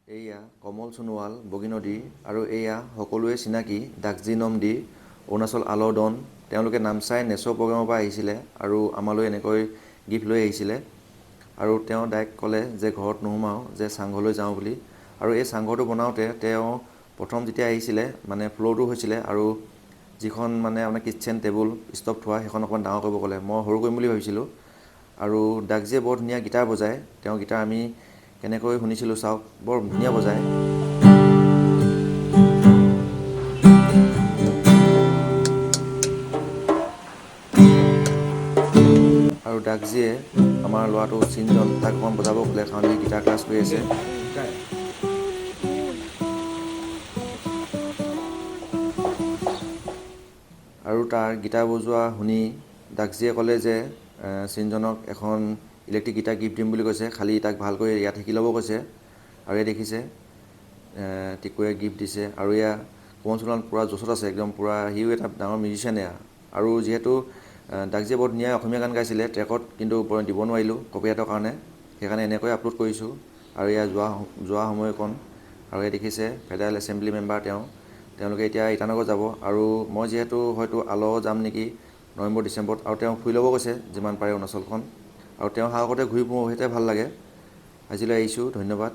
এয়া কমল সোণোৱাল বগীনদী আৰু এয়া সকলোৱে চিনাকি দাগজি নমদি অৰুণাচল আলৰ ডন। তেওঁলোকে নামচাই নেচৰ প্ৰগ্ৰেমৰ পৰা আহিছিলে আৰু আমালৈ এনেকৈ গিফ্ট লৈ আহিছিলে আৰু তেওঁ ডাইৰেক্ট ক'লে যে ঘৰত নোসোমাওঁ, যে চাংঘৰলৈ যাওঁ বুলি। আৰু এই চাংঘৰটো বনাওঁতে তেওঁ প্ৰথম যেতিয়া আহিছিলে মানে ফ্ল'ৰটো হৈছিলে আৰু যিখন মানে আপোনাৰ কিটচেন টেবুল ষ্টভ থোৱা সেইখন অকণমান ডাঙৰ কৰিব ক'লে। মই সৰু কৰিম বুলি ভাবিছিলোঁ আৰু দাগজিয়ে বৰ ধুনীয়া গীটাৰ বজায়। তেওঁ গীটাৰ আমি কেনেকৈ শুনিছিলোঁ চাওক, বৰ ধুনীয়া বজায়। আৰু দাগজিয়ে আমাৰ ল'ৰাটো চিনজন তাক অকণমান বজাব ক'লে, কাৰণ সি গীটাৰ ক্লাছ কৰি আছে। আৰু তাৰ গীটাৰ বজোৱা শুনি দাগজিয়ে ক'লে যে চিনজনক এখন ইলেক্ট্ৰিক গীটাৰ গিফ্ট দিম বুলি কৈছে, খালি তাক ভালকৈ ইয়াত শিকি ল'ব কৈছে। আৰু এয়া দেখিছে টিকুৱে গিফ্ট দিছে আৰু এয়া কমল সোণোৱাল পূৰা জচত আছে, একদম পূৰা সিও এটা ডাঙৰ মিউজিচিয়ান এয়া। আৰু যিহেতু দাগজিয়ে বৰ ধুনীয়া অসমীয়া গান গাইছিলে ট্ৰেকত, কিন্তু দিব নোৱাৰিলোঁ কপিৰাইটৰ কাৰণে, সেইকাৰণে এনেকৈ আপলোড কৰিছোঁ। আৰু এয়া যোৱা সময়কণ আৰু এয়া দেখিছে ফেডাৰেল এছেম্বলি মেম্বাৰ তেওঁলোকে এতিয়া ইটানগৰ যাব আৰু মই যিহেতু হয়তো আলৰ যাম নেকি নৱেম্বৰ ডিচেম্বৰত, আৰু তেওঁ ফুৰি ল'ব কৈছে যিমান পাৰে অৰুণাচলখন, আৰু তেওঁ সাহসতে ঘূৰি ফুৰোঁ সেইটোৱে ভাল লাগে। আজিলৈ আহিছোঁ, ধন্যবাদ।